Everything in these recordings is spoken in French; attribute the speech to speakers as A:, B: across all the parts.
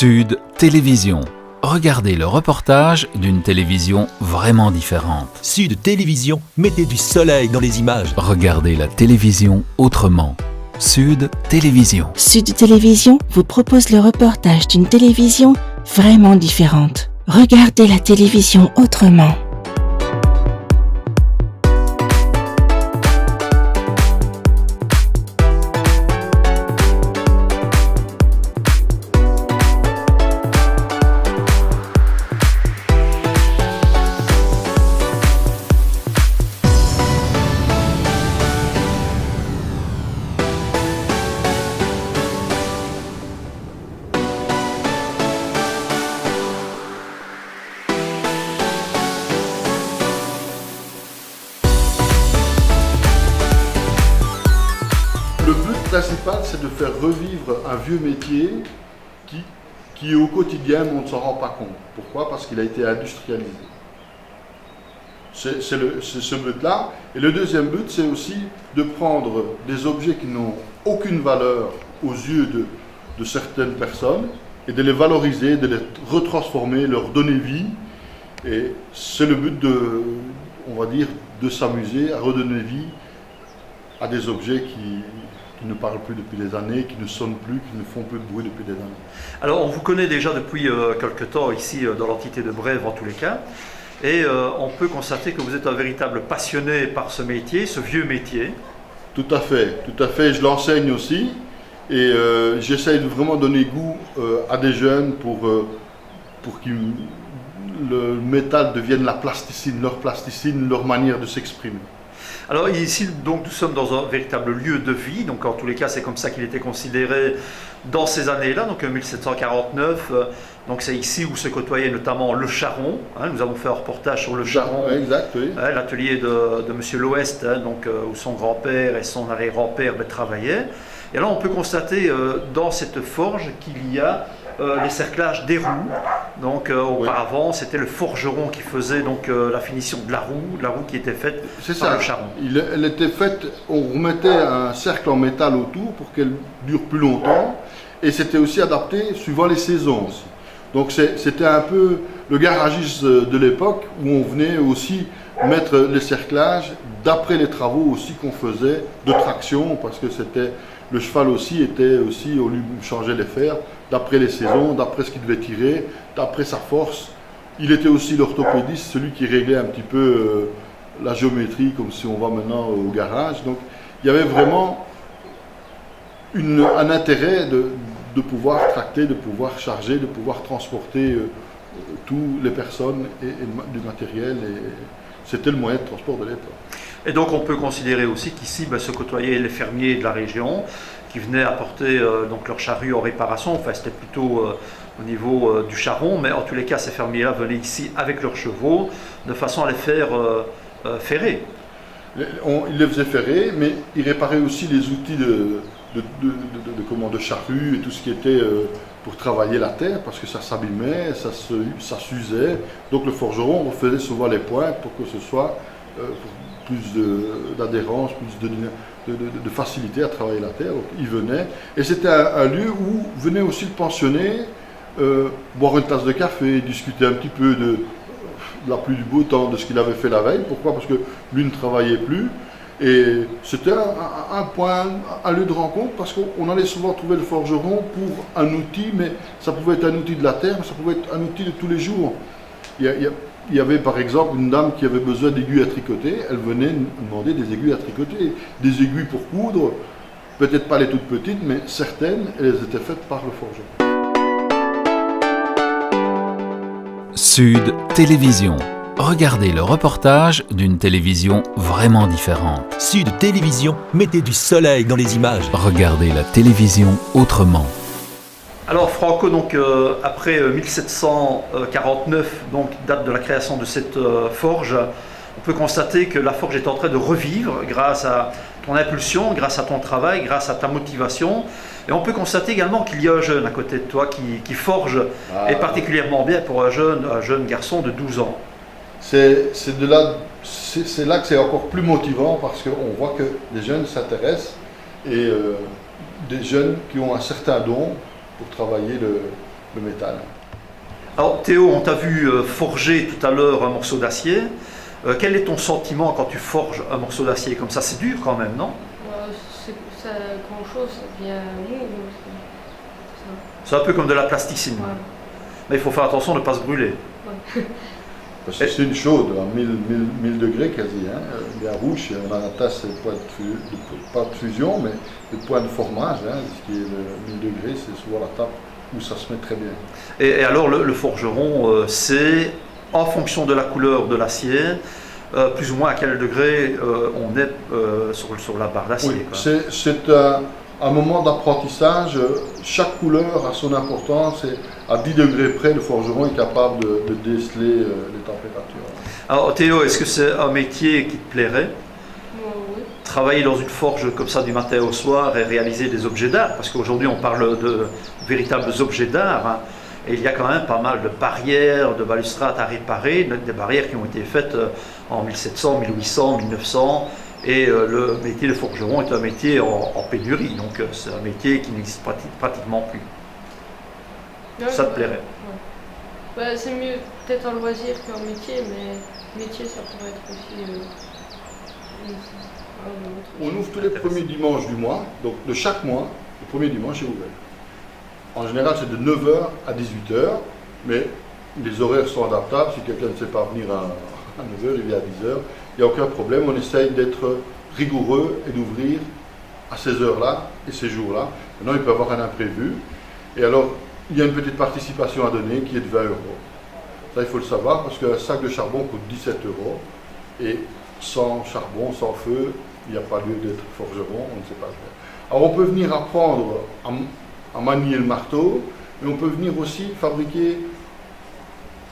A: Sud Télévision. Regardez le reportage d'une télévision vraiment différente.
B: Sud Télévision, mettez du soleil dans les images.
A: Regardez la télévision autrement. Sud Télévision.
C: Sud Télévision vous propose le reportage d'une télévision vraiment différente. Regardez la télévision autrement.
D: Le but principal, c'est de faire revivre un vieux métier qui au quotidien, on ne s'en rend pas compte. Pourquoi? Parce qu'il a été industrialisé. C'est ce but-là. Et le deuxième but, c'est aussi de prendre des objets qui n'ont aucune valeur aux yeux de certaines personnes et de les valoriser, de les retransformer, leur donner vie. Et c'est le but on va dire, de s'amuser à redonner vie à des objets qui ne parlent plus depuis des années, qui ne sonnent plus, qui ne font plus de bruit depuis des années.
E: Alors on vous connaît déjà depuis quelque temps ici dans l'entité de Brève en tous les cas, et on peut constater que vous êtes un véritable passionné par ce métier, ce vieux métier.
D: Tout à fait, je l'enseigne aussi, et j'essaye de vraiment donner goût à des jeunes pour que le métal devienne leur plasticine, leur manière de s'exprimer.
E: Alors ici, donc, nous sommes dans un véritable lieu de vie, donc en tous les cas c'est comme ça qu'il était considéré dans ces années-là, donc 1749, donc c'est ici où se côtoyait notamment le charron, nous avons fait un reportage sur le charron,
D: Exact, oui.
E: L'atelier de M. L'Ouest, donc, où son grand-père et son arrière-grand-père travaillaient. Et alors on peut constater dans cette forge qu'il y a les cerclages des roues. Donc auparavant, c'était le forgeron qui faisait donc la finition de la roue qui était faite par le charron.
D: Elle était faite, on remettait un cercle en métal autour pour qu'elle dure plus longtemps, et c'était aussi adapté suivant les saisons aussi. Donc c'était un peu le garagiste de l'époque où on venait aussi mettre les cerclages d'après les travaux aussi qu'on faisait de traction, parce que le cheval aussi était aussi, on lui changeait les fers d'après les saisons, d'après ce qu'il devait tirer, d'après sa force. Il était aussi l'orthopédiste, celui qui réglait un petit peu la géométrie, comme si on va maintenant au garage. Donc il y avait vraiment un intérêt de pouvoir tracter, de pouvoir charger, de pouvoir transporter toutes les personnes et du matériel. Et c'était le moyen de transport de l'époque.
E: Et donc on peut considérer aussi qu'ici se côtoyaient les fermiers de la région qui venaient apporter donc leur charrue en réparation. Enfin c'était plutôt au niveau du charron, mais en tous les cas ces fermiers-là venaient ici avec leurs chevaux de façon à les faire ferrer.
D: Ils les faisaient ferrer, mais ils réparaient aussi les outils de charrue et tout ce qui était pour travailler la terre, parce que ça s'abîmait, ça s'usait. Donc le forgeron refaisait souvent les pointes pour que ce soit plus d'adhérence, plus de facilité à travailler la terre. Donc il venait, et c'était un lieu où venait aussi le pensionné boire une tasse de café, discuter un petit peu de la pluie du beau temps, de ce qu'il avait fait la veille. Pourquoi? Parce que lui ne travaillait plus. Et c'était un lieu de rencontre, parce qu'on allait souvent trouver le forgeron pour un outil, mais ça pouvait être un outil de la terre, mais ça pouvait être un outil de tous les jours. Il y avait par exemple une dame qui avait besoin d'aiguilles à tricoter, elle venait nous demander des aiguilles à tricoter, des aiguilles pour coudre, peut-être pas les toutes petites, mais certaines, elles étaient faites par le forgeron.
A: Sud Télévision. Regardez le reportage d'une télévision vraiment différente.
B: Sud Télévision, mettez du soleil dans les images.
A: Regardez la télévision autrement.
E: Alors Franco, donc après 1749, donc date de la création de cette forge, on peut constater que la forge est en train de revivre grâce à ton impulsion, grâce à ton travail, grâce à ta motivation. Et on peut constater également qu'il y a un jeune à côté de toi qui forge, et particulièrement bien pour un jeune garçon de 12 ans.
D: C'est là que c'est encore plus motivant, parce qu'on voit que les jeunes s'intéressent, et des jeunes qui ont un certain don pour travailler le métal.
E: Alors Théo, on t'a vu forger tout à l'heure un morceau d'acier. Quel est ton sentiment quand tu forges un morceau d'acier comme ça? C'est dur quand même, non?
F: C'est ça, grand chose, ça devient mou.
E: C'est un peu comme de la plasticine.
F: Ouais.
E: Mais il faut faire attention de ne pas se brûler.
F: Ouais.
D: Parce que c'est une chaude, à 1000 degrés quasi, hein, bien rouge, et on a la tasse pas de fusion, mais de point de formage, hein, ce qui est le 1000 degrés, c'est souvent la table où ça se met très bien.
E: Et alors le forgeron, c'est en fonction de la couleur de l'acier, plus ou moins à quel degré on est sur la barre d'acier.
D: Oui,
E: quoi.
D: c'est un moment d'apprentissage, chaque couleur a son importance et à 10 degrés près, le forgeron est capable de déceler les températures.
E: Alors Théo, est-ce que c'est un métier qui te plairait?
F: Oui.
E: Travailler dans une forge comme ça du matin au soir et réaliser des objets d'art, parce qu'aujourd'hui on parle de véritables objets d'art, hein, et il y a quand même pas mal de barrières, de balustrades à réparer, des barrières qui ont été faites en 1700, 1800, 1900, et le métier de forgeron est un métier en pénurie, donc c'est un métier qui n'existe pratiquement plus.
F: Ouais,
E: Ça te plairait?
F: Ouais. Bah, c'est mieux peut-être un loisir qu'un métier, mais métier ça pourrait être aussi...
D: On ouvre tous les premiers dimanches du mois, donc de chaque mois, le premier dimanche est ouvert. En général, c'est de 9h à 18h, mais les horaires sont adaptables. Si quelqu'un ne sait pas venir à 9h, il vient à 10h. Il n'y a aucun problème. On essaye d'être rigoureux et d'ouvrir à ces heures-là et ces jours-là. Maintenant, il peut y avoir un imprévu. Et alors, il y a une petite participation à donner qui est de 20 €. Ça, il faut le savoir, parce qu'un sac de charbon coûte 17 €. Et sans charbon, sans feu, il n'y a pas lieu d'être forgeron, on ne sait pas faire. Alors, on peut venir apprendre à manier le marteau, mais on peut venir aussi fabriquer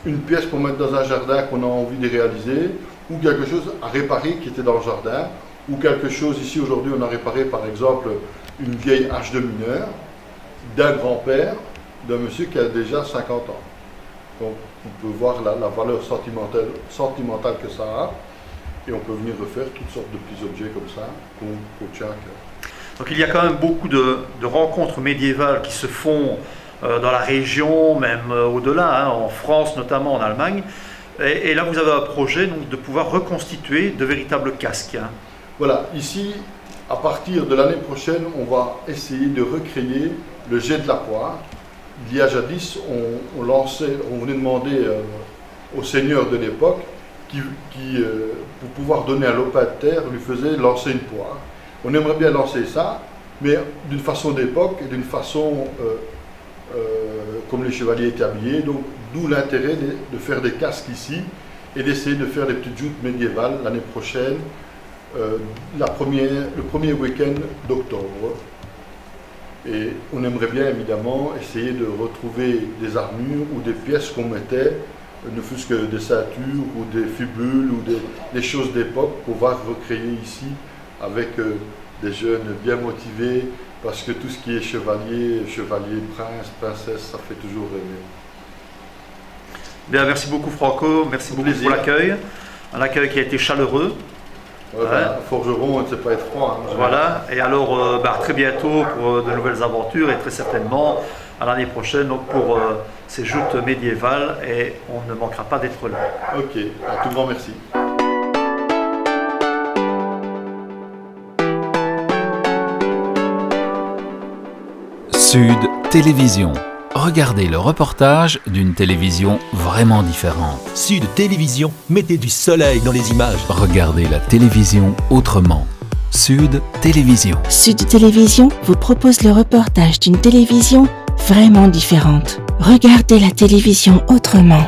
D: une pièce pour mettre dans un jardin qu'on a envie de réaliser, ou quelque chose à réparer qui était dans le jardin, ou quelque chose, ici aujourd'hui on a réparé par exemple une vieille hache de mineur d'un grand-père, d'un monsieur qui a déjà 50 ans. Donc on peut voir la valeur sentimentale que ça a, et on peut venir refaire toutes sortes de petits objets comme ça, qu'on tient à cœur.
E: Donc il y a quand même beaucoup de rencontres médiévales qui se font dans la région, même au-delà, hein, en France notamment, en Allemagne. Et là, vous avez un projet donc, de pouvoir reconstituer de véritables casques. Hein.
D: Voilà, ici, à partir de l'année prochaine, on va essayer de recréer le jet de la poire. Il y a jadis, on venait demander au seigneur de l'époque qui pour pouvoir donner un lopin de terre, lui faisait lancer une poire. On aimerait bien lancer ça, mais d'une façon d'époque et d'une façon comme les chevaliers étaient habillés, donc d'où l'intérêt de faire des casques ici et d'essayer de faire des petites joutes médiévales l'année prochaine, le premier week-end d'octobre. Et on aimerait bien évidemment essayer de retrouver des armures ou des pièces qu'on mettait, ne fût-ce que des ceintures ou des fibules ou des choses d'époque qu'on va recréer ici avec des jeunes bien motivés, parce que tout ce qui est chevalier, prince, princesse, ça fait toujours rêver.
E: Bien, merci beaucoup Franco, merci beaucoup pour l'accueil. Un accueil qui a été chaleureux.
D: Ouais, forgeron, ne sait pas être froid. Hein,
E: voilà, et alors très bientôt pour de nouvelles aventures, et très certainement à l'année prochaine donc pour ces joutes médiévales, et on ne manquera pas d'être là.
D: Ok, un tout grand merci.
A: Sud Télévision. Regardez le reportage d'une télévision vraiment différente.
B: Sud Télévision, mettez du soleil dans les images.
A: Regardez la télévision autrement. Sud Télévision.
C: Sud Télévision vous propose le reportage d'une télévision vraiment différente. Regardez la télévision autrement.